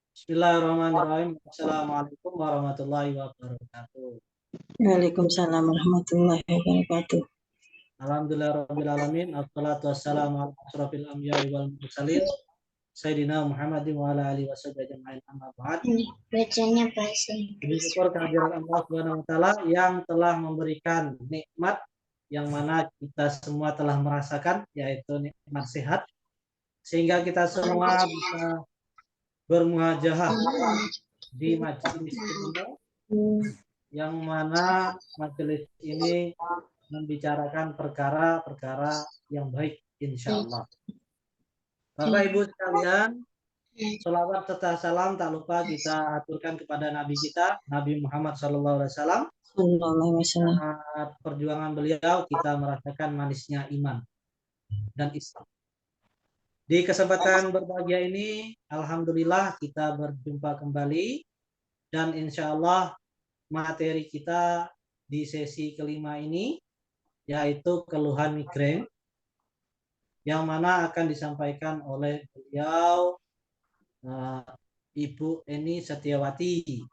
Bismillahirrahmanirrahim. Assalamualaikum warahmatullahi wabarakatuh. Waalaikumsalam warahmatullahi wabarakatuh. Alhamdulillahirabbil alamin. Wassalatu wassalamu ala asyrofil anbiya'i wal mursalin Sayyidina Muhammadin wa ala alihi washabihi ajma'in, amma ba'd. Bacanya bahasa Inggris. Bersyukur kehadiran Allah Subhanahu wa taala yang telah memberikan nikmat yang mana kita semua telah merasakan, yaitu nikmat sehat, sehingga kita semua bisa bermuhajahah di majelis ilmu yang mana majelis ini membicarakan perkara-perkara yang baik, insya Allah. Bapak Ibu sekalian, sholawat serta salam tak lupa kita aturkan kepada Nabi kita, Nabi Muhammad SAW. Perjuangan beliau kita merasakan manisnya iman dan Islam. Di kesempatan berbahagia ini, alhamdulillah kita berjumpa kembali dan insya Allah materi kita di sesi kelima ini yaitu keluhan migrain yang mana akan disampaikan oleh beliau Ibu Eni Setiawati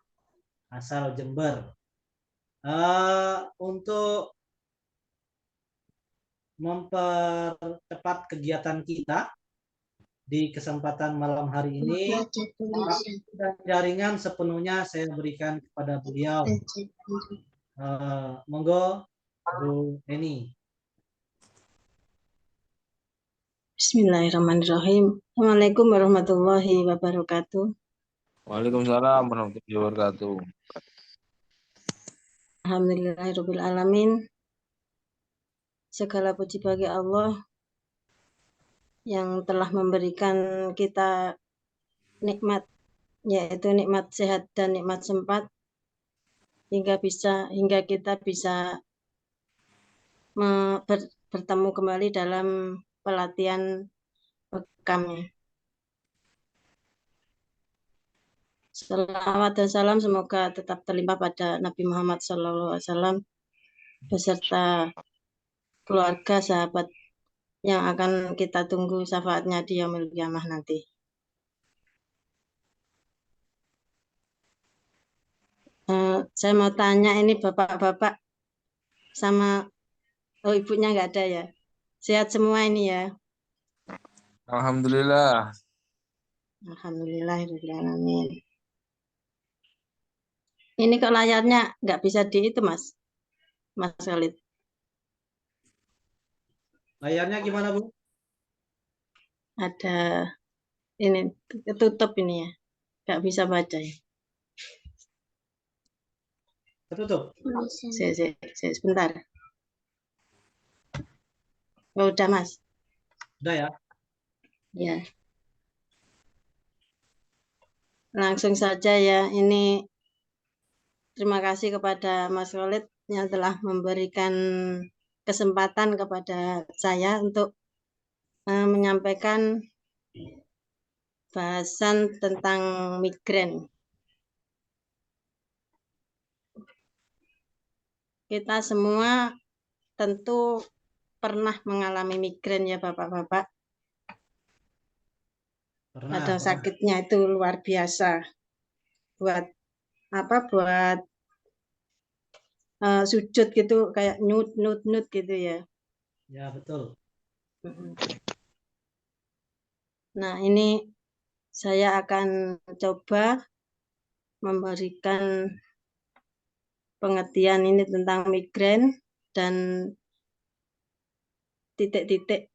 asal Jember. Untuk mempercepat kegiatan kita di kesempatan malam hari ini, dan jaringan sepenuhnya saya berikan kepada beliau. Monggo Bu Eni. Bismillahirrahmanirrahim. Assalamualaikum warahmatullahi wabarakatuh. Waalaikumsalam warahmatullahi wabarakatuh. Alhamdulillahirabbil alamin. Segala puji bagi Allah yang telah memberikan kita nikmat, yaitu nikmat sehat dan nikmat sempat, hingga kita bisa bertemu kembali dalam pelatihan kami. Salawat dan salam semoga tetap terlimpah pada Nabi Muhammad SAW beserta keluarga, sahabat yang akan kita tunggu syafaatnya di yaumil qiyamah nanti. Saya mau tanya ini bapak-bapak sama ibunya nggak ada ya? Sehat semua ini ya? Alhamdulillah. Alhamdulillahirrahmanirrahim. Ini kok layarnya nggak bisa di itu Mas Khalid. Layarnya gimana Bu? Ada ini ketutup ini ya, nggak bisa baca ya. Ketutup. Sebentar. Oh, udah Mas. Udah ya. Ya. Langsung saja ya. Ini terima kasih kepada Mas Khalid yang telah memberikan kesempatan kepada saya untuk menyampaikan bahasan tentang migrain. Kita semua tentu pernah mengalami migrain ya Bapak-bapak. Kadang sakitnya itu luar biasa. Buat sujud gitu kayak nut gitu ya. Ya betul. Nah ini saya akan coba memberikan pengertian ini tentang migrain dan titik-titik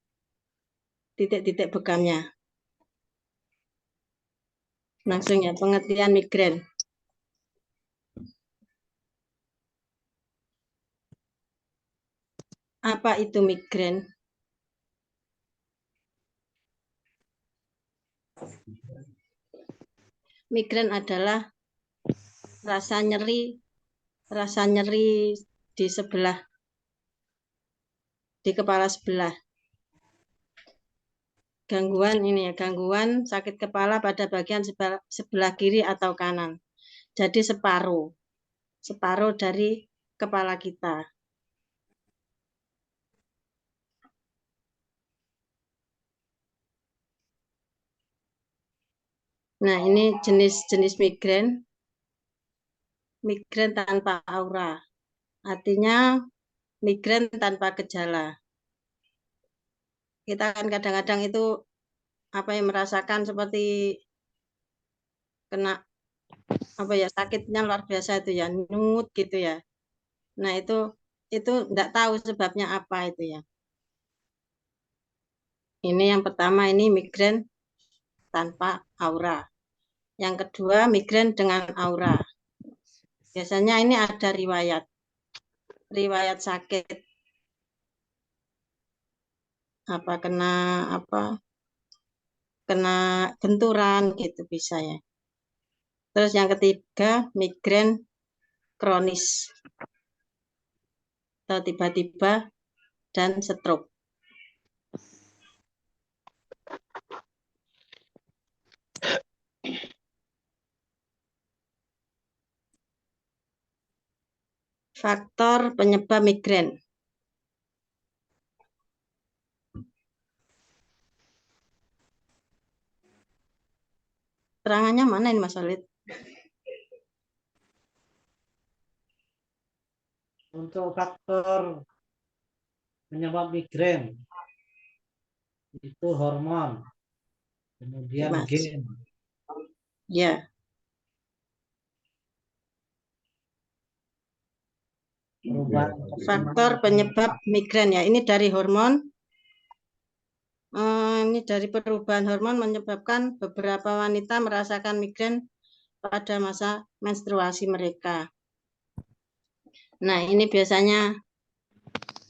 bekamnya. Langsung ya, pengertian migrain. Apa itu migrain? Migrain adalah rasa nyeri di kepala sebelah. Gangguan sakit kepala pada bagian sebelah kiri atau kanan. Jadi separuh dari kepala kita. Nah, ini jenis-jenis migrain. Migrain tanpa aura. Artinya migrain tanpa gejala. Kita kan kadang-kadang itu merasakan seperti kena sakitnya luar biasa itu ya, nut gitu ya. Nah, itu enggak tahu sebabnya apa itu ya. Ini yang pertama, ini migrain tanpa aura. Yang kedua, migrain dengan aura. Biasanya ini ada riwayat sakit kena benturan gitu bisa ya. Terus yang ketiga, migrain kronis atau tiba-tiba dan stroke. Faktor penyebab migrain. Terangannya mana ini Mas Walid? Untuk faktor penyebab migrain itu hormon, kemudian Mas. gen. Ya. Faktor penyebab migrain ya. Ini dari hormon. Ini dari perubahan hormon menyebabkan beberapa wanita merasakan migrain pada masa menstruasi mereka. Nah, ini biasanya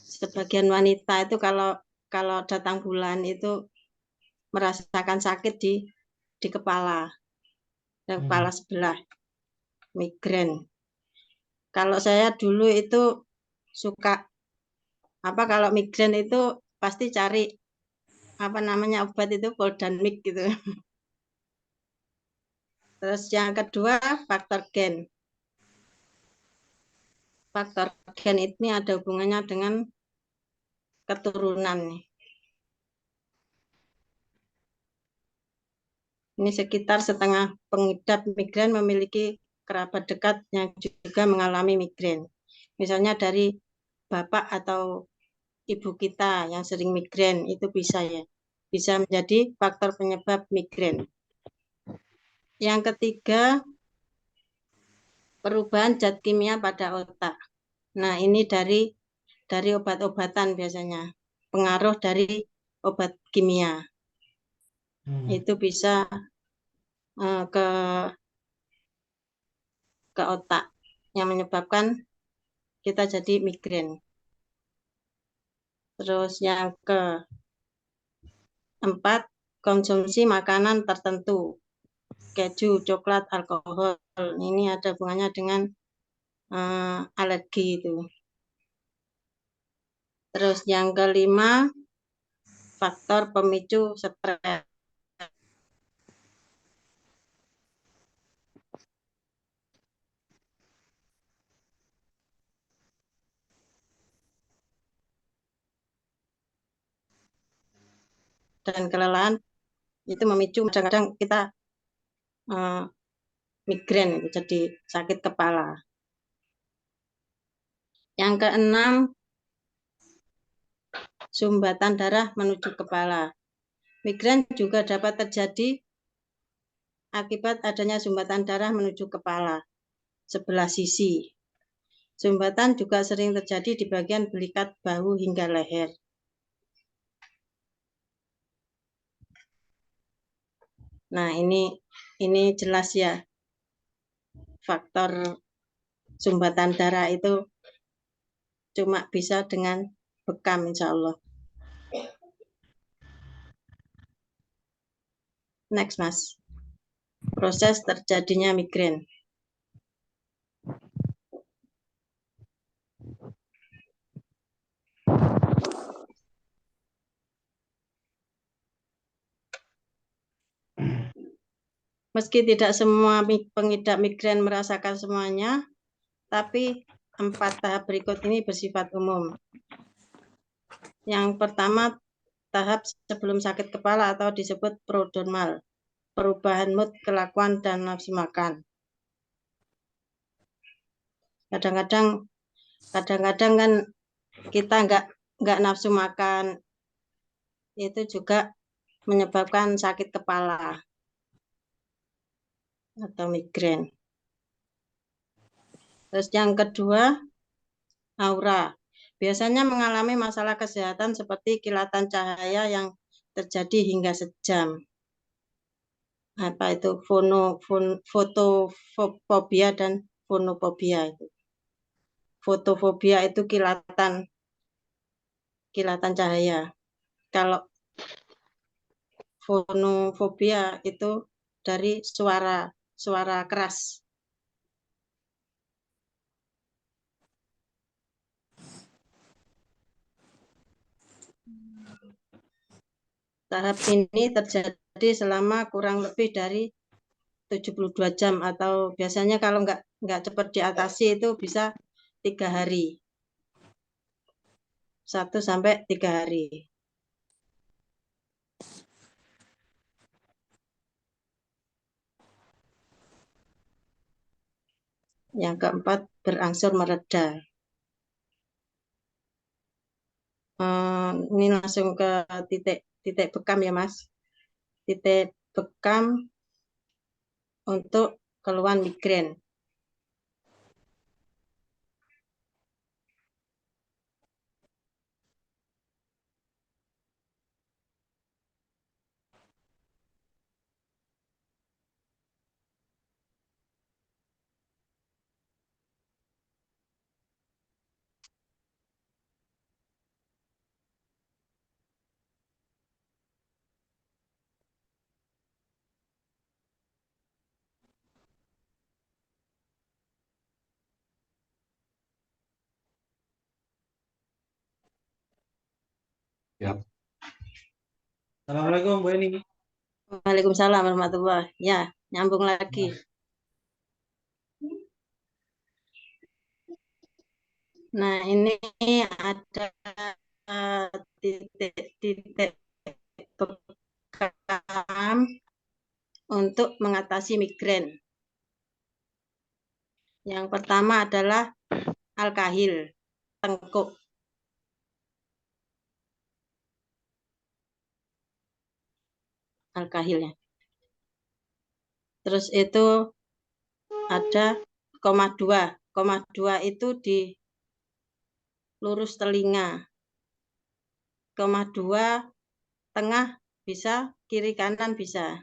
sebagian wanita itu kalau datang bulan itu merasakan sakit di kepala dan kepala sebelah, migrain. Kalau saya dulu itu suka kalau migrain itu pasti cari obat itu Poldanmik gitu. Terus yang kedua, faktor gen. Faktor gen ini ada hubungannya dengan keturunan nih. Ini sekitar setengah pengidap migrain memiliki kerabat dekat yang juga mengalami migrain. Misalnya dari bapak atau ibu kita yang sering migrain itu bisa menjadi faktor penyebab migrain. Yang ketiga, perubahan zat kimia pada otak. Nah, ini dari obat-obatan biasanya. Pengaruh dari obat kimia. Itu bisa ke otak yang menyebabkan kita jadi migrain. Terus yang keempat, konsumsi makanan tertentu. Keju, coklat, alkohol. Ini ada hubungannya dengan alergi itu. Terus yang kelima, faktor pemicu stres. Dan kelelahan itu memicu kadang-kadang kita migrain, jadi sakit kepala. Yang keenam, sumbatan darah menuju kepala. Migrain juga dapat terjadi akibat adanya sumbatan darah menuju kepala sebelah sisi. Sumbatan juga sering terjadi di bagian belikat bahu hingga leher. Nah, ini jelas ya. Faktor sumbatan darah itu cuma bisa dengan bekam insya Allah. Next, Mas. Proses terjadinya migrain. Meski tidak semua pengidap migrain merasakan semuanya, tapi 4 tahap berikut ini bersifat umum. Yang pertama, tahap sebelum sakit kepala atau disebut prodromal. perubahan mood, kelakuan, dan nafsu makan. Kadang-kadang kan kita nggak nafsu makan, itu juga menyebabkan sakit kepala atau migrain. Terus yang kedua, aura. Biasanya mengalami masalah kesehatan seperti kilatan cahaya yang terjadi hingga sejam. Apa itu fotofobia dan fonofobia itu. Fotofobia itu kilatan cahaya. Kalau fonofobia itu dari suara keras. Tahap ini terjadi selama kurang lebih dari 72 jam atau biasanya kalau nggak cepat diatasi itu bisa 3 hari. 1 sampai 3 hari. Yang keempat, berangsur mereda. Ini langsung ke titik bekam ya Mas. Titik bekam untuk keluhan migrain. Ya. Assalamualaikum Bu Eni. Waalaikumsalam warahmatullahi. Ya, nyambung lagi. Nah, ini ada titik bekam untuk mengatasi migrain. Yang pertama adalah alkahil, tengkuk. Alkahilnya. Terus itu ada koma 2. Koma 2 itu di lurus telinga. Koma 2 tengah bisa, kiri kanan bisa.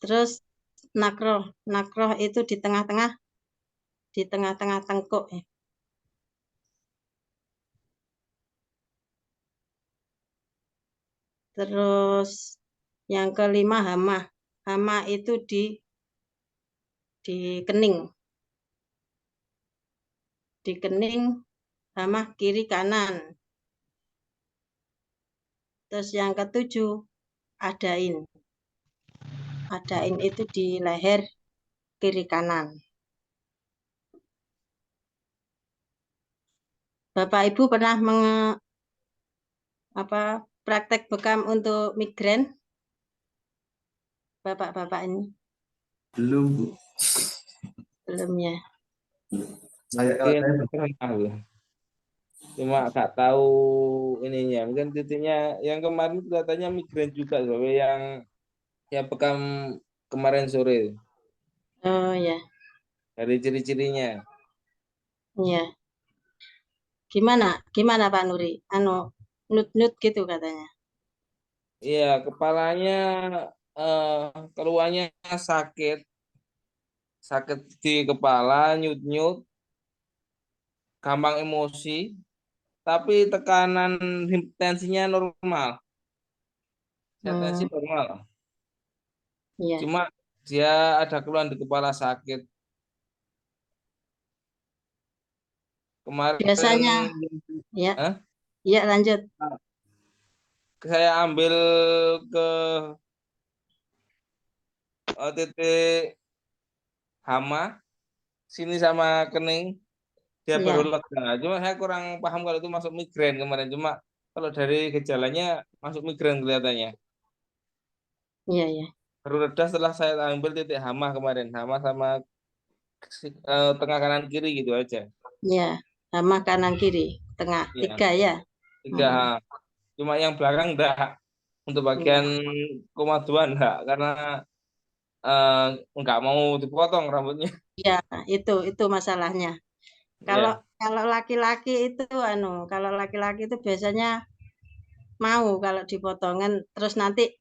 Terus nakroh itu di tengah-tengah tengkuk. Terus yang kelima hama. Hama itu di kening. Di kening, hama kiri kanan. Terus yang ketujuh adain. Adain itu di leher kiri kanan. Bapak Ibu pernah praktek bekam untuk migrain? Bapak-bapak ini? Belum, Bu. Belum ya. Mungkin pernah, Bu. Cuma nggak tahu ininya. Mungkin titiknya yang kemarin katanya migrain juga, sebagai yang bekam kemarin sore. Oh ya, Dari ciri-cirinya. iya. Gimana Pak Nuri? Nut gitu katanya. Iya, kepalanya keluarnya sakit, sakit di kepala, nyut-nyut, gampang emosi, tapi tekanan tensinya normal, tensi normal. Iya. Cuma dia ada keluhan di kepala sakit. Kemarin Biasanya ya, Hah? iya lanjut. Saya ambil ke titik hama, sini sama kening, dia baru Iya. lega. Cuma saya kurang paham kalau itu masuk migrain kemarin. Cuma kalau dari gejalanya masuk migrain kelihatannya. Iya, iya. Baru reda setelah saya ambil titik hama kemarin, hama sama tengah kanan kiri gitu aja. Iya, sama kanan kiri, tengah Iya, 3 ya. 3. Cuma yang belakang enggak. Untuk bagian Iya, koma 2 enggak, karena eh, enggak mau dipotong rambutnya. iya, itu masalahnya. Kalau Iya, kalau laki-laki itu kalau laki-laki itu biasanya mau kalau dipotongan terus nanti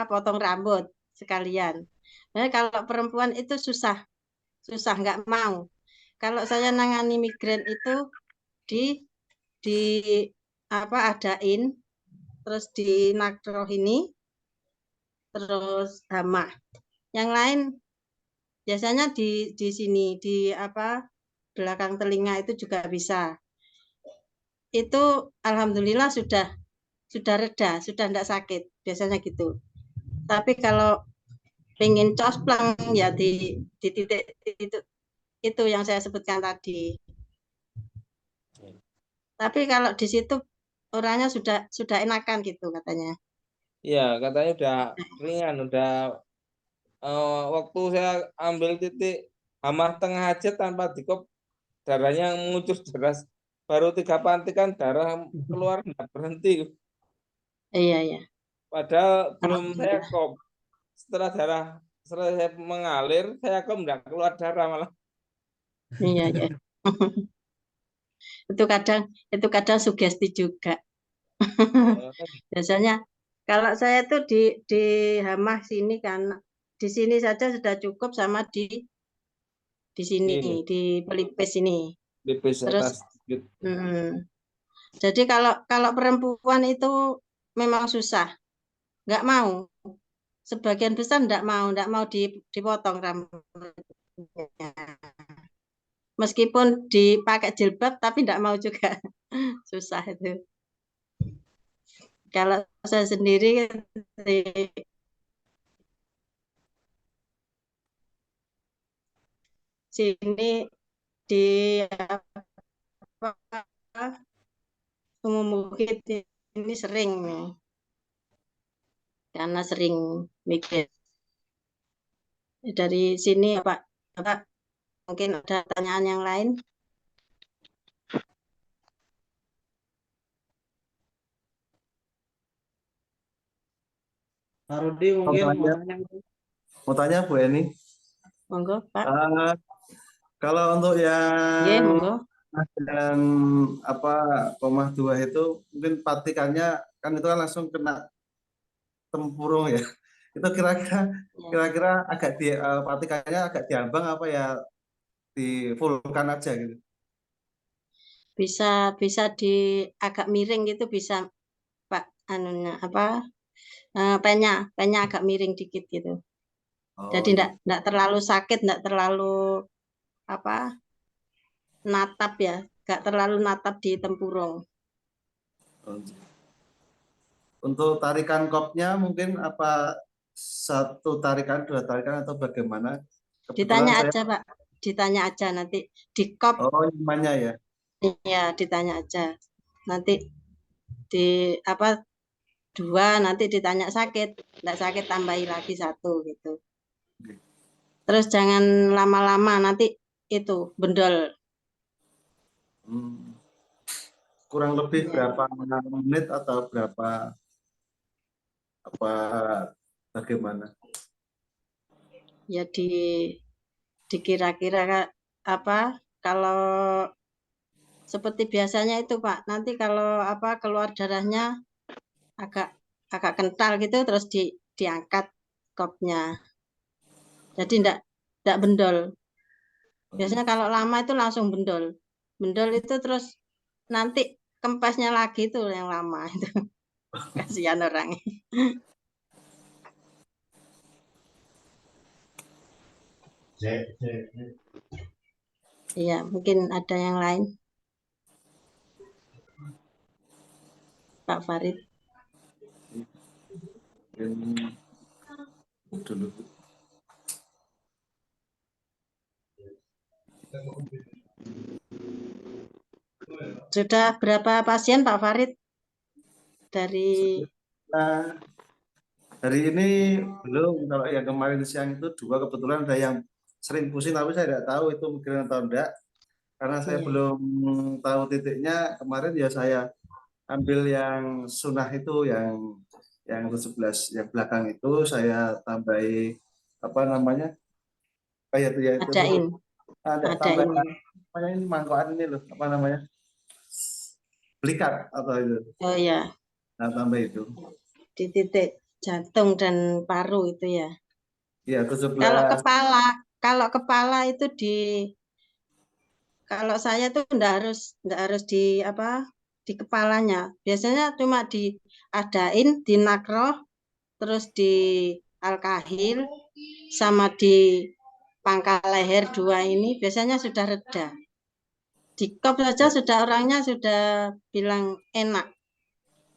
potong rambut sekalian. Nah, kalau perempuan itu susah, susah nggak mau. Kalau saya nangani migrain itu di di adain terus di nakroh ini terus hama. Yang lain biasanya di sini di belakang telinga itu juga bisa. Itu alhamdulillah sudah reda, sudah tidak sakit biasanya gitu. Tapi kalau pengen cosplang ya di titik itu yang saya sebutkan tadi. Tapi kalau di situ orangnya sudah enakan gitu katanya. iya katanya udah ringan, udah waktu saya ambil titik hama tengah aja tanpa dikop darahnya mengucur deras. Baru 3 pantikan darah keluar nggak berhenti. Iya, iya. Padahal belum saya Alhamdulillah. kop. Setelah saya mengalir, saya kop nggak keluar darah malah. Iya, iya. itu kadang sugesti juga. Biasanya kalau saya tuh di hamah sini kan di sini saja sudah cukup sama di sini Ini di pelipis ini. tipis Terus atas dikit. jadi kalau kalau perempuan itu memang susah, nggak mau. Sebagian besar nggak mau dipotong rambutnya. Meskipun dipakai jilbab tapi nggak mau juga. Susah itu. Kalau saya sendiri di sini di apa Umum Bukit ini sering nih, karena sering mikir dari sini Pak, mungkin ada pertanyaan yang lain. Pak Rudi Mau mungkin mau tanya, tanya. mau tanya Bu Eni. Monggo Pak. Eh, kalau untuk Iya, yang monggo. dan apa koma 2 itu mungkin patikannya kan itu kan langsung kena tempurung ya. Itu kira-kira Ya. kira-kira agak patikannya agak diambang apa ya di fullkan aja gitu. Bisa bisa di agak miring gitu bisa Pak anunya penya agak miring dikit gitu. Oh Jadi gitu. enggak terlalu sakit, enggak terlalu apa natap ya, enggak terlalu natap di tempurung. Untuk tarikan kopnya mungkin apa satu tarikan, 2 tarikan atau bagaimana? Kebetulan Ditanya saya, aja Pak, ditanya aja nanti di kop oh nyamannya ya. ya ditanya aja. Nanti di apa 2 nanti ditanya sakit, enggak sakit tambahi lagi 1 gitu. Terus jangan lama-lama nanti itu bendol. Hmm. Kurang lebih Ya, berapa menit atau berapa apa bagaimana? ya dikira-kira apa kalau seperti biasanya itu Pak. Nanti kalau keluar darahnya agak agak kental gitu terus diangkat kopnya. Jadi enggak bendol. Biasanya kalau lama itu langsung bendol. Bendol itu terus nanti kempesnya lagi itu yang lama itu. Kasihan orang. Iya, mungkin ada yang lain, Pak Farid. Mungkin dulu. Sudah berapa pasien Pak Farid? dari Nah, hari ini belum. Kalau yang kemarin siang itu 2 kebetulan ada yang sering pusing, tapi saya tidak tahu itu migren atau enggak. Karena saya ya, belum tahu titiknya. Kemarin ya saya ambil yang sunnah itu, yang 17 yang belakang itu saya tambahi apa namanya? Kayak itu ya itu adain ada tambah adain. namanya ini mangkokan ini loh, apa namanya? Belikat atau itu. Oh ya, Nah, tambah itu. di titik jantung dan paru itu ya. Ya, Kalau 17. kepala itu kalau saya tuh enggak harus di apa di kepalanya. Biasanya cuma diadain di nakroh, terus di al-kahil sama di pangkal leher 2 ini biasanya sudah reda. Di kop saja sudah orangnya sudah bilang enak.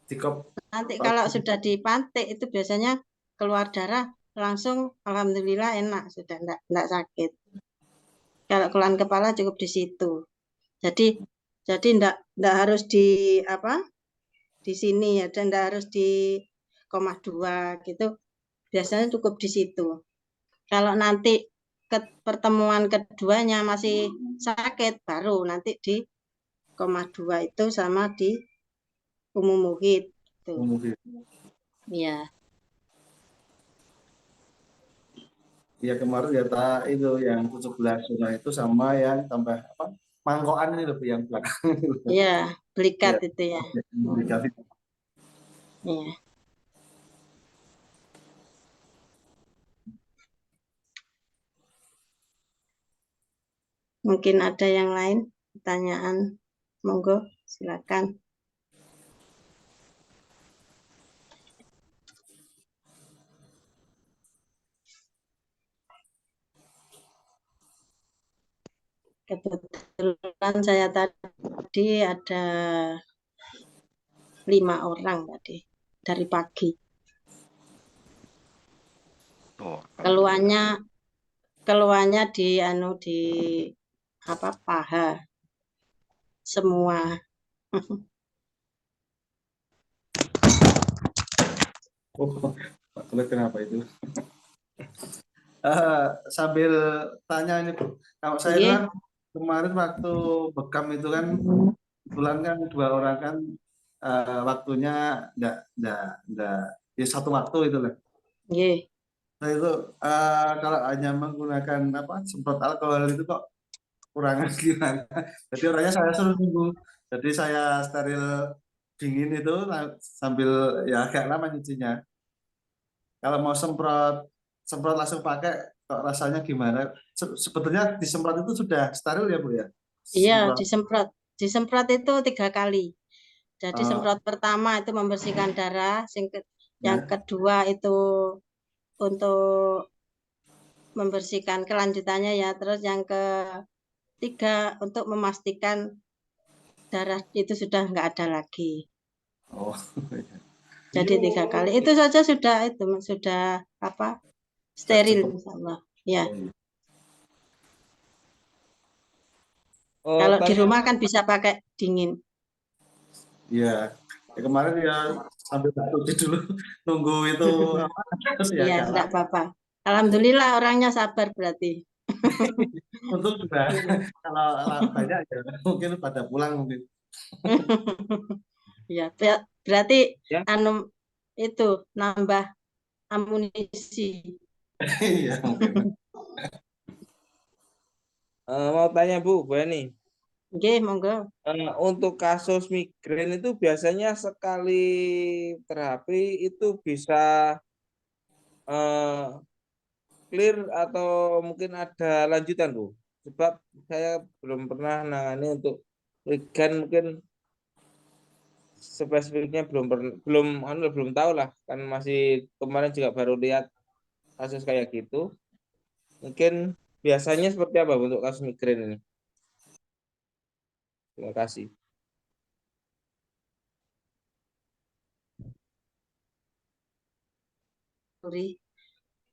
Dikop. Nanti kalau sudah dipantik itu biasanya keluar darah langsung alhamdulillah enak, sudah enggak sakit. Kalau keluhan kepala cukup di situ. Jadi enggak harus di apa? Di sini ya, dan enggak harus di 0,2 gitu. Biasanya cukup di situ. Kalau nanti pertemuan keduanya masih sakit, baru nanti di 0,2 itu sama di umum muhid. Tuh. Ya, Ya kemarin ya itu yang 17 zona itu sama yang tambah apa? Mangkokan ini loh yang belakang. ya, belikat Ya, itu ya. belikat. Ya. Mungkin ada yang lain pertanyaan, monggo silakan. Kebetulan saya tadi ada 5 orang tadi dari pagi. Keluarnya di apa paha semua. Oh, kenapa itu? Sambil tanya ini Bu, kalau saya itu Nggih. kan kemarin waktu bekam itu kan kebetulan kan 2 orang kan waktunya enggak ya satu waktu itu lah. Nggih. Nah itu kalau hanya menggunakan apa semprot alkohol itu kok kurangan gimana? Jadi orangnya saya suruh nunggu. Jadi saya steril dingin itu sambil ya agak lama nyucinya. Kalau mau semprot langsung pakai kok rasanya gimana? Sebetulnya disemprot itu sudah steril ya Bu ya? Iya, Semprot. disemprot. Disemprot itu 3 kali. Jadi semprot pertama itu membersihkan darah, yang Ya. kedua itu untuk membersihkan kelanjutannya ya, terus yang ketiga untuk memastikan darah itu sudah enggak ada lagi. Oh. Jadi 3 kali. Itu saja sudah apa? Steril Cukup. insyaallah. Ya. Oh, iya. Kalau di Tanya rumah kan bisa pakai dingin. Iya. Ya, kemarin ya sambil cuci dulu nunggu itu apa terus ya Iya, agak enggak lama. apa-apa. Alhamdulillah orangnya sabar berarti. Untung sudah kalau banyak ya mungkin pada pulang mungkin. Ya, berarti ya. anu itu nambah amunisi. Iya mungkin. Mau tanya Bu Beni, Oke, monggo. untuk kasus migrain itu biasanya sekali terapi itu bisa clear atau mungkin ada lanjutan Bu? Sebab saya belum pernah nangani untuk migrain, mungkin spesifiknya belum tahu lah, kan masih kemarin juga baru lihat kasus kayak gitu. Mungkin biasanya seperti apa untuk kasus migrain ini? Terima kasih.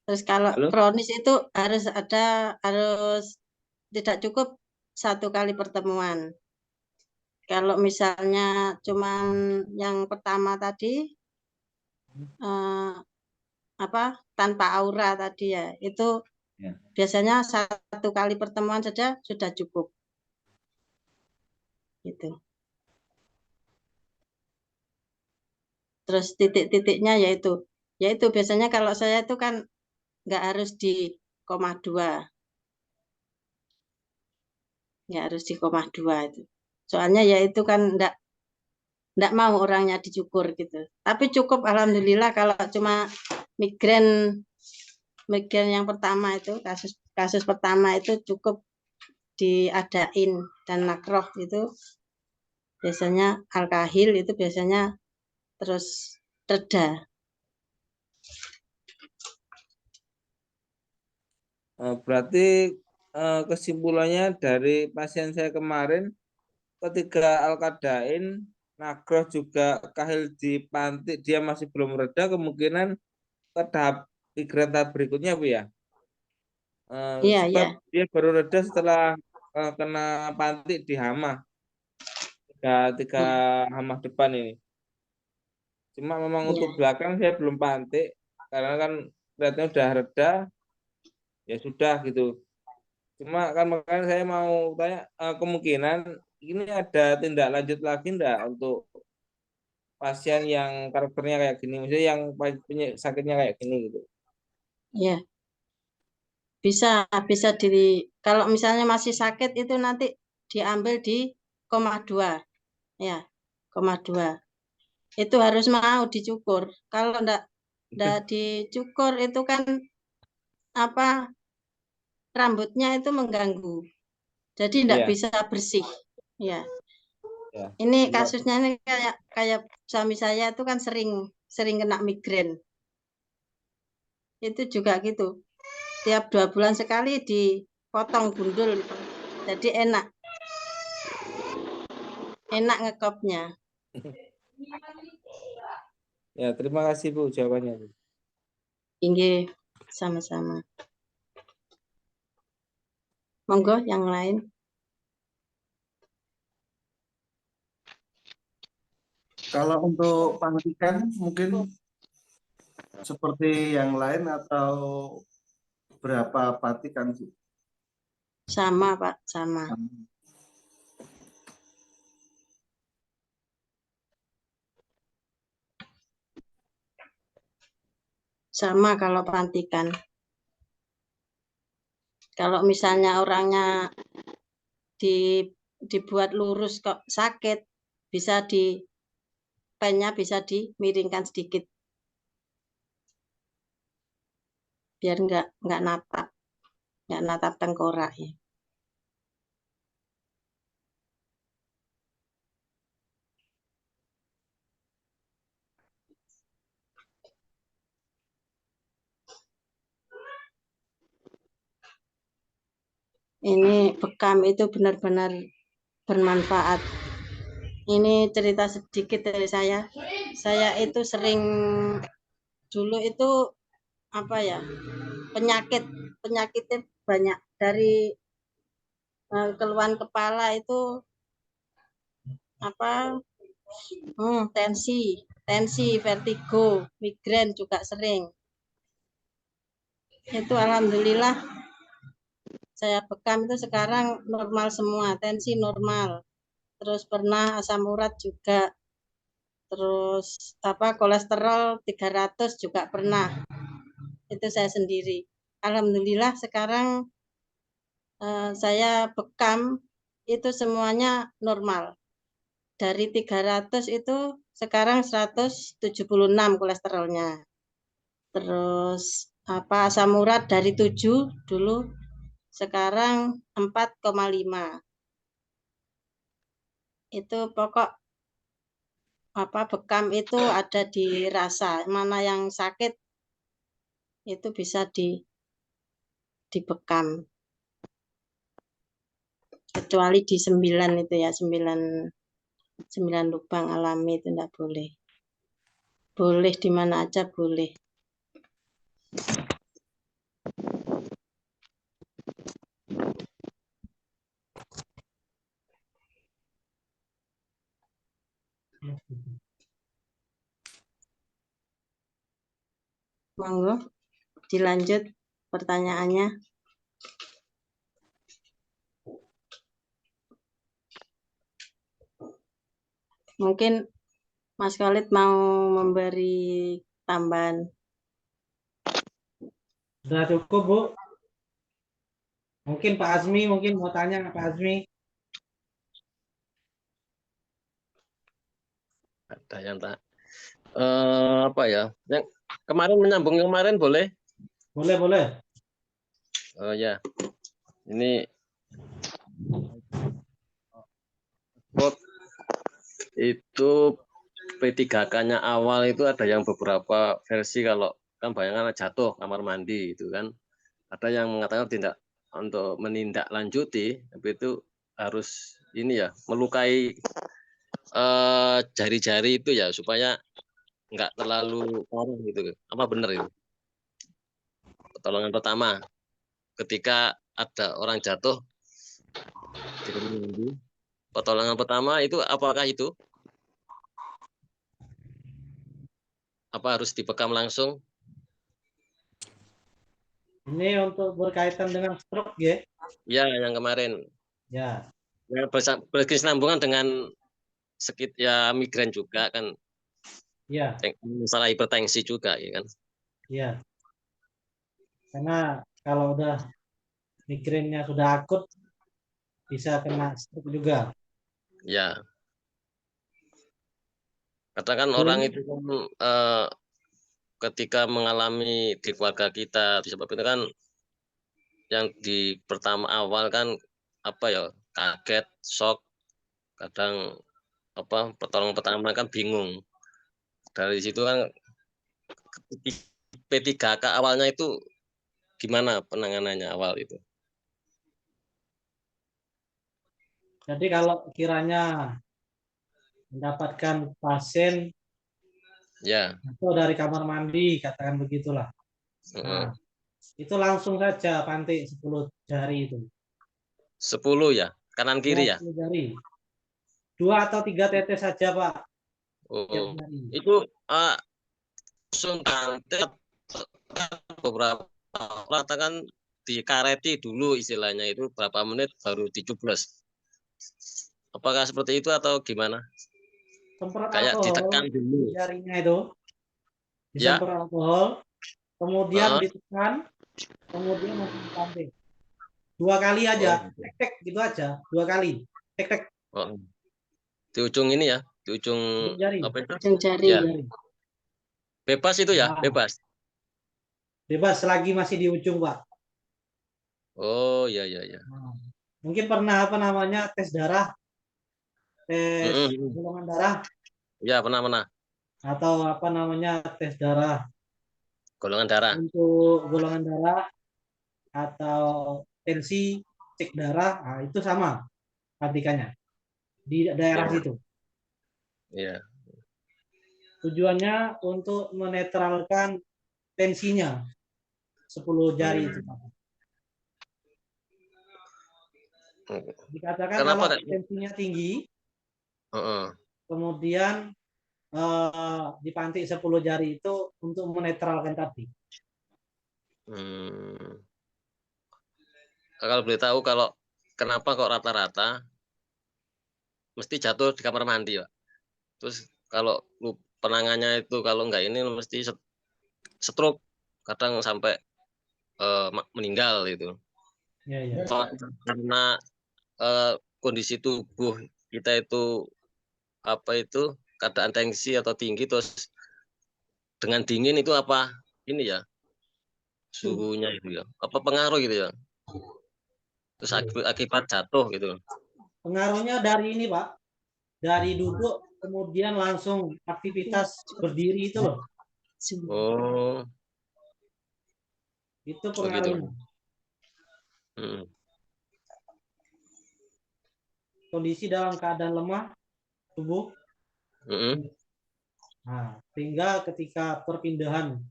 Terus kalau Halo? kronis itu harus tidak cukup 1 kali pertemuan. Kalau misalnya cuman yang pertama tadi apa tanpa aura tadi ya, itu Ya. biasanya 1 kali pertemuan saja sudah cukup. Gitu. Terus titik-titiknya yaitu biasanya kalau saya itu kan nggak harus di koma 2, nggak harus di koma 2 itu. Soalnya ya itu kan nggak mau orangnya dicukur gitu. Tapi cukup alhamdulillah kalau cuma migrain yang pertama itu kasus pertama itu cukup diadain dan nakroh itu biasanya alkahil itu biasanya terus reda. Berarti kesimpulannya dari pasien saya kemarin ketika alkadain, nakroh juga kahil dipantik dia masih belum reda, kemungkinan ke tahap tahap berikutnya Bu ya. Iya, Sebab iya. dia baru reda setelah kena pantik di hama tiga hama depan ini. Cuma memang Iya. untuk belakang saya belum pantik karena kan kelihatannya udah reda, ya sudah gitu. Cuma kan makanya saya mau tanya kemungkinan ini ada tindak lanjut lagi enggak untuk pasien yang karakternya kayak gini, maksudnya yang punya sakitnya kayak gini gitu. Iya. Bisa kalau misalnya masih sakit itu nanti diambil di koma 2. Ya, koma 2. Itu harus mau dicukur. Kalau enggak dicukur itu kan apa rambutnya itu mengganggu. Jadi enggak Iya, bisa bersih. Ya. ya. Ini kasusnya ini kayak suami saya itu kan sering kena migrain. Itu juga gitu. Tiap 2 bulan sekali dipotong gundul gitu. Jadi enak ngekopnya. Ya, terima kasih Bu jawabannya Bu. Inggih, sama-sama. Monggo yang lain. Kalau untuk pantikan mungkin seperti yang lain atau berapa patikan sih? Sama Pak, sama. Sama kalau pantikan. Kalau misalnya orangnya dibuat lurus kok sakit, bisa pennya bisa dimiringkan sedikit. Biar nggak natap tengkorak ya. Ini bekam itu benar-benar bermanfaat. Ini cerita sedikit dari saya. Saya itu sering dulu itu apa ya? Penyakitnya banyak dari keluhan kepala itu apa? Tensi, vertigo, migrain juga sering. Itu alhamdulillah saya bekam itu sekarang normal semua, tensi normal. Terus pernah asam urat juga. Terus kolesterol 300 juga pernah. Itu saya sendiri. Alhamdulillah sekarang saya bekam itu semuanya normal. Dari 300 itu sekarang 176 kolesterolnya. Terus asam urat dari 7 dulu sekarang 4,5. Itu pokok bekam itu ada di rasa, mana yang sakit itu bisa dibekam. Kecuali di 9 itu ya, 9 lubang alami itu enggak boleh. Boleh di mana aja boleh. Monggo, dilanjut pertanyaannya. Mungkin Mas Khalid mau memberi tambahan. Sudah cukup, Bu. Mungkin Pak Azmi mungkin mau tanya Pak Azmi. Ada yang tak apa ya? Yang kemarin menyambung yang kemarin boleh? Boleh, boleh. Oh ya. Ini Bob, itu P3K-nya awal itu ada yang beberapa versi, kalau kan bayangan jatuh kamar mandi itu kan. Ada yang mengatakan tidak untuk menindaklanjuti, tapi itu harus ini ya, melukai jari-jari itu ya supaya nggak terlalu parah gitu. Apa benar itu? Pertolongan pertama ketika ada orang jatuh di kamar mandi, pertolongan pertama itu apakah itu? Apa harus dibekam langsung? Ini untuk berkaitan dengan stroke, ya. Ya, yang kemarin. Ya, Yang berkesinambungan dengan ya migrain juga kan, ya, masalah hipertensi juga ya kan. ya. Karena kalau udah migrainnya sudah akut, bisa kena stroke juga. Ya. Katakan orang itu kan ketika mengalami di keluarga kita disebab itu kan, yang di pertama awal kan apa ya, kaget, shock, kadang apa pertolongan pertama kan bingung. Dari situ kan P3K awalnya itu gimana penanganannya awal itu? Jadi kalau kiranya mendapatkan pasien Ya. atau dari kamar mandi, katakan begitulah. Nah, itu langsung saja pantik 10 jari itu. 10 ya, kanan kiri ya? 10 jari. 2 atau 3 tetes saja, Pak. Tiap Oh, jari. itu langsung pantik beberapa katakan dikareti dulu istilahnya, itu berapa menit baru dicublos. Apakah seperti itu atau gimana? Semprot Kayak alkohol ditekan dulu. di jarinya itu. Ya. Disemprot alkohol, kemudian ditekan, kemudian langsung dipantik. 2 kali aja. Tek-tek gitu aja. 2 kali. Tek-tek. Oh. Di ujung ini ya, di ujung jari. apa itu? Ujung jari. Ya. Jari. Bebas itu ya, Nah, bebas. Bebas selagi masih di ujung, Pak. Oh, ya ya ya. Nah, mungkin pernah apa namanya tes darah, tes golongan darah, Ya pernah. atau apa namanya tes darah Golongan darah. untuk golongan darah atau tensi, cek darah, nah, itu sama patikannya di daerah Ya. situ. Ya. Tujuannya untuk menetralkan tensinya 10 jari itu, Pak. Dikatakan Kenapa kalau tensinya tinggi, kemudian dipantik 10 jari itu untuk menetralkan tadi. Kalau boleh tahu, kalau kenapa kok rata-rata mesti jatuh di kamar mandi, Pak? Terus kalau penangannya itu kalau enggak ini mesti stroke, kadang sampai meninggal itu. Ya. Karena kondisi tubuh kita itu apa itu keadaan tensi atau tinggi, terus dengan dingin itu apa ini ya, suhunya itu ya, apa pengaruh gitu ya, terus akibat jatuh gitu. Pengaruhnya dari ini, Pak, dari duduk kemudian langsung aktivitas berdiri itu loh. Oh, itu pengaruhnya. Kondisi dalam keadaan lemah tubuh. Nah, sehingga ketika perpindahan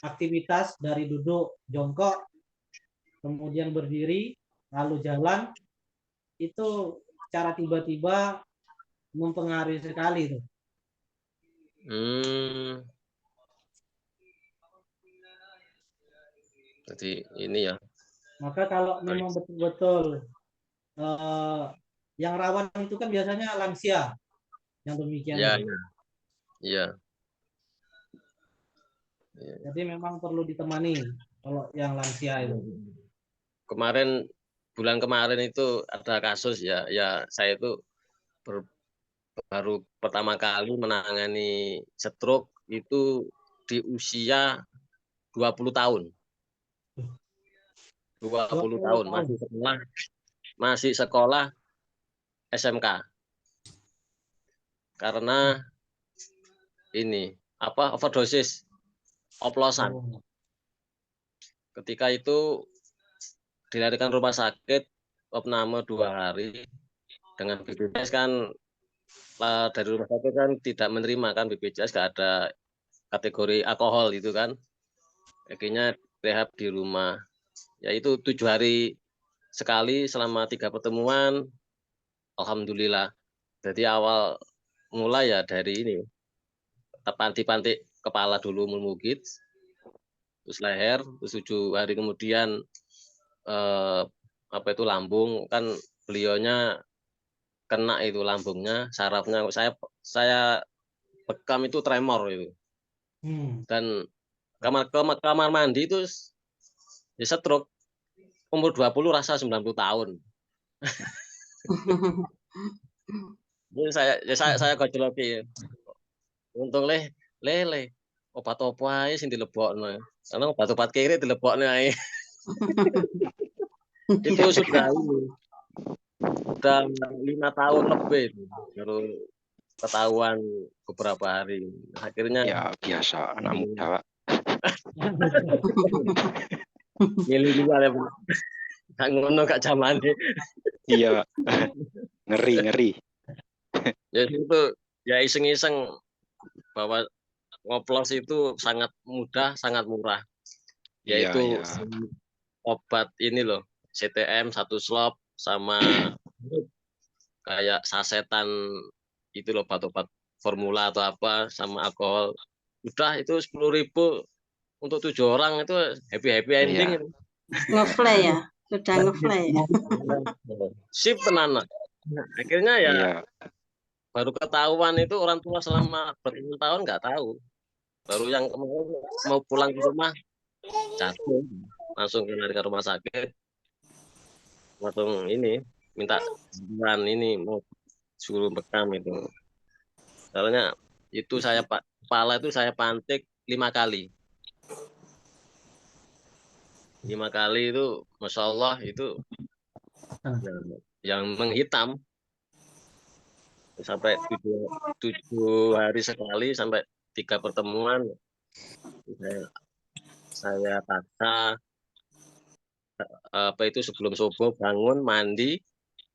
aktivitas dari duduk jongkok kemudian berdiri lalu jalan, itu secara tiba-tiba mempengaruhi sekali itu. Jadi ini ya. Maka kalau memang betul-betul yang rawan itu kan biasanya lansia yang demikian Ya, itu. ya. Jadi memang perlu ditemani kalau yang lansia itu. Bulan kemarin itu ada kasus ya, saya itu baru pertama kali menangani stroke itu di usia 20 tahun. 20 tahun masih sekolah SMK. Karena ini overdosis oplosan. Oh. Ketika itu dilarikan rumah sakit opname 2 hari dengan BPJS kan, dari rumah sakit kan tidak menerima kan, BPJS gak ada kategori alkohol itu kan, akhirnya rehab di rumah. Yaitu 7 hari sekali selama 3 pertemuan. Alhamdulillah. Jadi awal mulai ya dari ini, pantik kepala dulu memugit, terus leher, terus 7 hari kemudian lambung kan, beliaunya kena itu lambungnya, sarafnya saya bekam itu tremor itu. Dan kamar mandi itu ya stroke. Umur 20 rasa 90 tahun. Jadi saya gojoloki. Untung lele obat apa ae sing dilebokno. Karena obat-obat kiri dilebokno ae. Itu sudah 5 tahun lebih baru ketahuan beberapa hari. Akhirnya Ya biasa anak muda, Pak. milih ya, Pak. Gak ngono gak zamane. Iya, Pak. Ngeri. Ya itu ya iseng-iseng bahwa ngoplos itu sangat mudah, sangat murah. Yaitu obat ini loh, CTM 1 slop sama kayak sasetan itu loh, obat-obat formula atau apa sama alkohol. Udah itu 10.000 untuk 7 orang itu happy ending. Iya. Itu. Ngefly ya, sudah ngefly ya. Sip tenan. Akhirnya ya Iya. baru ketahuan itu orang tua selama bertahun-tahun nggak tahu. Baru yang mau pulang ke rumah jatuh, langsung ke rumah sakit, langsung ini minta bantuan ini mau suruh bekam itu. Soalnya itu kepala itu saya pantik 5 kali. 5 kali itu, Masya Allah itu yang menghitam. Sampai 7 hari sekali, sampai 3 pertemuan. Saya paksa sebelum subuh bangun, mandi,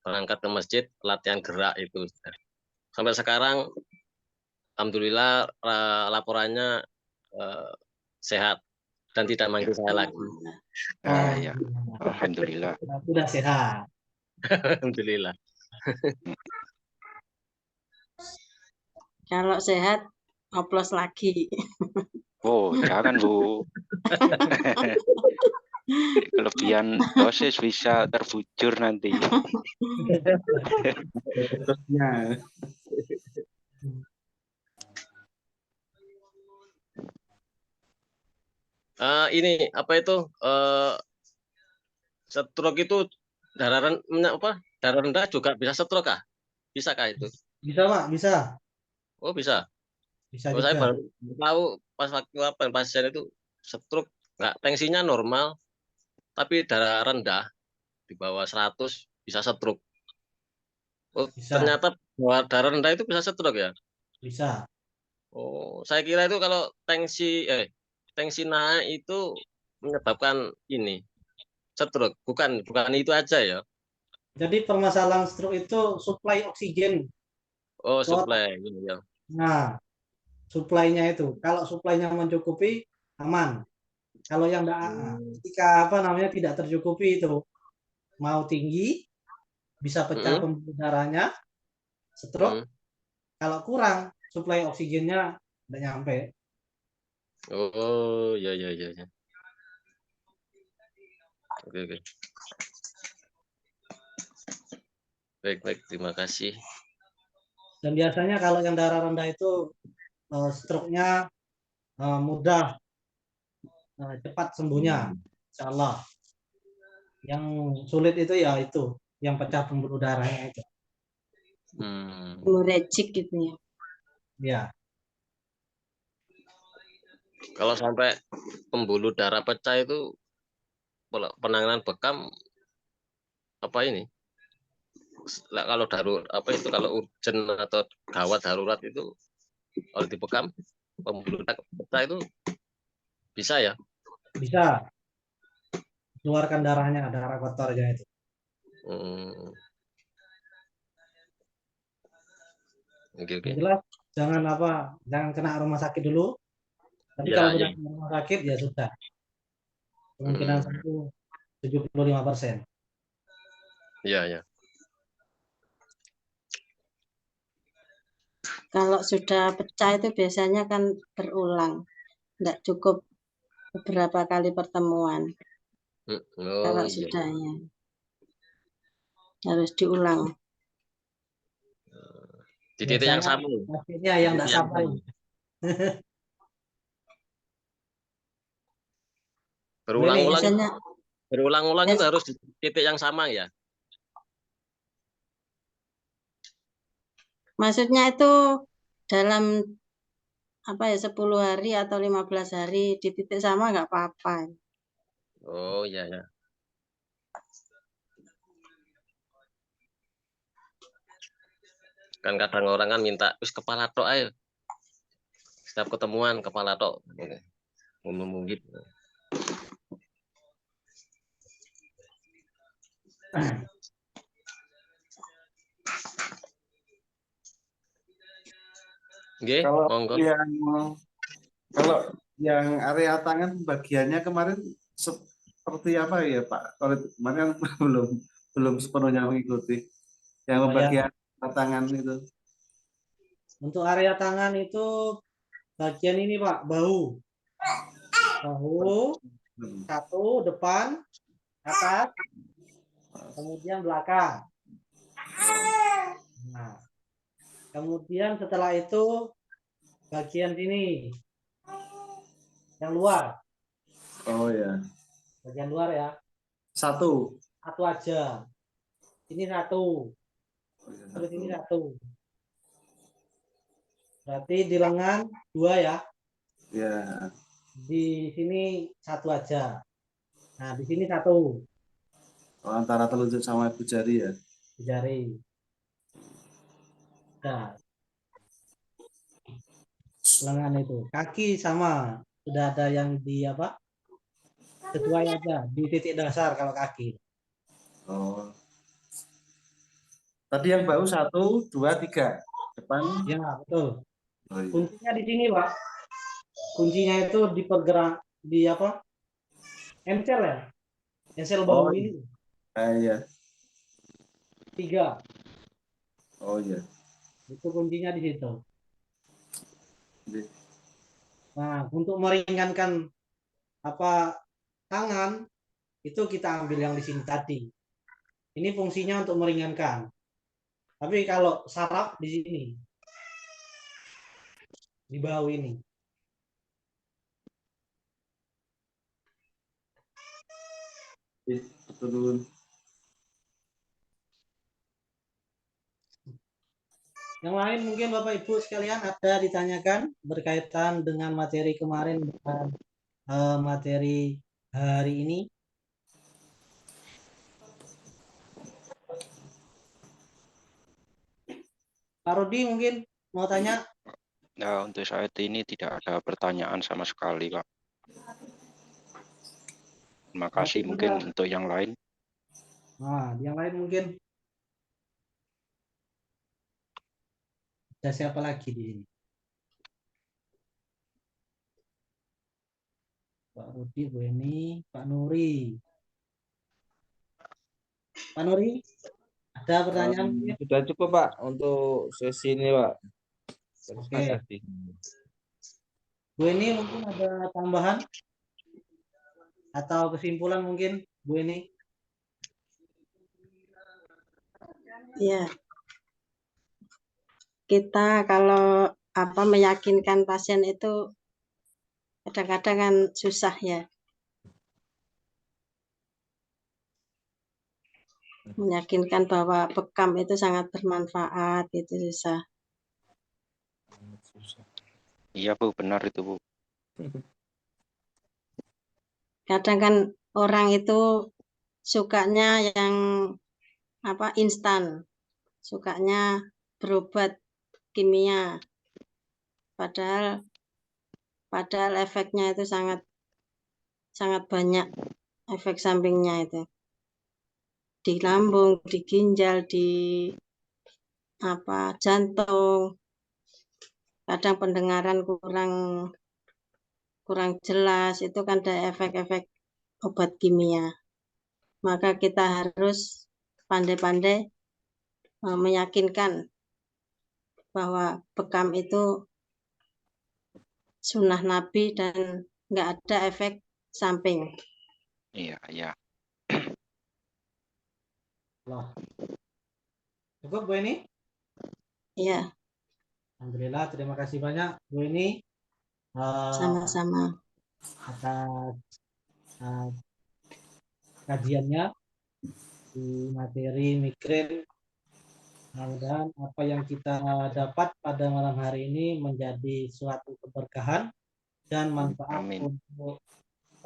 berangkat ke masjid, latihan gerak itu. Sampai sekarang, alhamdulillah laporannya sehat dan tidak manggil saya lagi. Ya. Alhamdulillah. Sudah sehat. Alhamdulillah. Kalau sehat, oplos lagi. Oh, jangan Bu. Kelebihan dosis bisa terbujur nanti. Ini stroke itu darah rendah juga bisa stroke kah? Bisa kah itu? Bisa Pak, bisa. Oh bisa. Bisa Saya juga. baru tahu pas waktu pasien itu stroke, nggak, tensinya normal, tapi darah rendah di bawah 100 bisa stroke. Oh, Bisa. ternyata bahwa darah rendah itu bisa stroke ya? Bisa. Oh, saya kira itu kalau tensi naik itu menyebabkan ini stroke. Bukan itu aja ya. Jadi permasalahan stroke itu suplai oksigen. Oh, suplai ya. Nah, suplainya itu. Kalau suplainya mencukupi, aman. Kalau yang ketika tidak tercukupi itu, mau tinggi, bisa pecah pembuluh darahnya, stroke. Kalau kurang, suplai oksigennya tidak nyampe. Oh, ya. Oke. Baik, terima kasih. Dan biasanya kalau yang darah rendah itu stroke-nya mudah, cepat sembuhnya, insya Allah. Yang sulit itu ya itu, yang pecah pembuluh darahnya itu. Hemorrhagic gitu ya. Ya, Kalau sampai pembuluh darah pecah itu penanganan bekam apa ini? Kalau kalau urgent atau gawat darurat itu kalau dibekam pembuluh darah pecah itu bisa ya? bisa keluarkan darahnya, darah kotornya itu. Oke. Jelas jangan kena rumah sakit dulu. Tapi Ya, kalau ya. sudah kena rumah sakit ya sudah. Kemungkinan sembuh 75%. Ya. Kalau sudah pecah itu biasanya kan berulang, nggak cukup beberapa kali pertemuan. Kalau Iya. sudahnya harus diulang. Di titik yang sama. Akhirnya yang tidak sampai. Berulang-ulang itu harus di titik yang sama ya. Maksudnya itu dalam 10 hari atau 15 hari di titik sama nggak apa-apa. Oh ya. Kan kadang orang kan minta kepala tok ayo. Setiap ketemuan kepala tok. Ngomong gitu. Kalau yang area tangan bagiannya kemarin seperti apa ya Pak? Kalau kemarin belum sepenuhnya mengikuti yang bagian tangan itu. Untuk area tangan itu bagian ini Pak, bahu satu, depan, atas, kemudian belakang. Nah, kemudian setelah itu bagian sini yang luar. Oh ya. Bagian luar ya. Satu aja. Ini satu. Terus ini satu. Berarti di lengan 2 ya. Ya. Di sini satu aja. Nah, di sini satu. Oh, antara telunjuk sama ibu jari ya. Jari. Nah, lengan itu. Kaki sama. Sudah ada yang di sesuai aja di titik dasar kalau kaki. Oh. Tadi yang bahu 1, 2, 3 depan. Ya betul. Oh, iya. Kuncinya di sini Pak. Kuncinya itu di pergerak di ensel ya. Ensel bahu ini. Iya. 3. Oh iya. Itu kuncinya di situ. Iya. Nah, untuk meringankan tangan itu kita ambil yang di sini tadi. Ini fungsinya untuk meringankan. Tapi kalau saraf di sini, di bahu ini. Betul. Yang lain mungkin Bapak Ibu sekalian ada ditanyakan berkaitan dengan materi kemarin dengan materi hari ini. Pak Rudi mungkin mau tanya? Nah, untuk saat ini tidak ada pertanyaan sama sekali, Pak. Terima kasih. Mungkin untuk yang lain. Nah, yang lain mungkin ada siapa lagi di sini? Pak Rudi, Bu Eni, Pak Nuri. Pak Nuri, ada pertanyaan? Sudah cukup Pak untuk sesi ini Pak. Terima kasih. Bu Eni mungkin ada tambahan atau kesimpulan mungkin Bu ini? Ya, kita kalau meyakinkan pasien itu kadang-kadang kan susah ya. Meyakinkan bahwa bekam itu sangat bermanfaat itu susah. Iya Bu, benar itu Bu. Kadang kan orang itu sukanya yang instan, sukanya berobat kimia, padahal efeknya itu sangat banyak, efek sampingnya itu di lambung, di ginjal, di jantung, kadang pendengaran kurang jelas, itu kan ada efek-efek obat kimia. Maka kita harus pandai-pandai meyakinkan bahwa bekam itu sunnah Nabi dan nggak ada efek samping. Iya, iya. Loh. Cukup Bu ini? Iya, Alhamdulillah, terima kasih banyak Bu ini sama-sama. atas kajiannya di materi migrain. Mudah-mudahan apa yang kita dapat pada malam hari ini menjadi suatu keberkahan dan manfaat Amin. untuk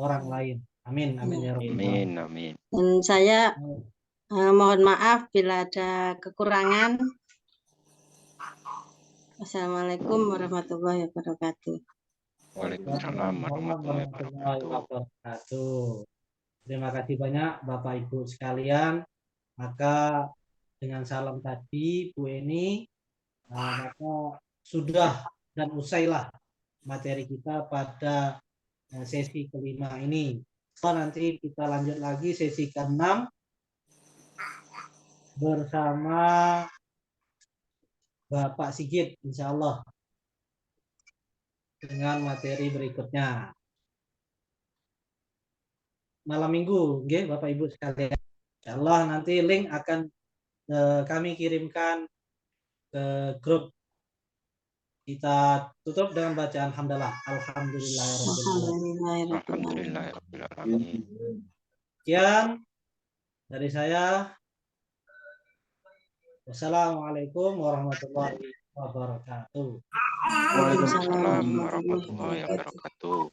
orang lain. Amin, amin ya rabbal Amin, alamin. amin. Dan saya mohon maaf bila ada kekurangan. Assalamualaikum warahmatullahi wabarakatuh. Waalaikumsalam warahmatullahi wabarakatuh. Terima kasih banyak Bapak Ibu sekalian. Maka dengan salam tadi Bu Eni, maka sudah dan usailah materi kita pada sesi kelima ini. Nanti kita lanjut lagi sesi ke-6 bersama Bapak Sigit, insya Allah, dengan materi berikutnya. Malam minggu, okay, Bapak Ibu sekalian. Insya Allah nanti link akan kami kirimkan ke grup. Kita tutup dengan bacaan hamdalah. Alhamdulillahirrahmanirrahim. Sekian dari saya. Wassalamualaikum warahmatullahi wabarakatuh. Waalaikumsalam warahmatullahi wabarakatuh.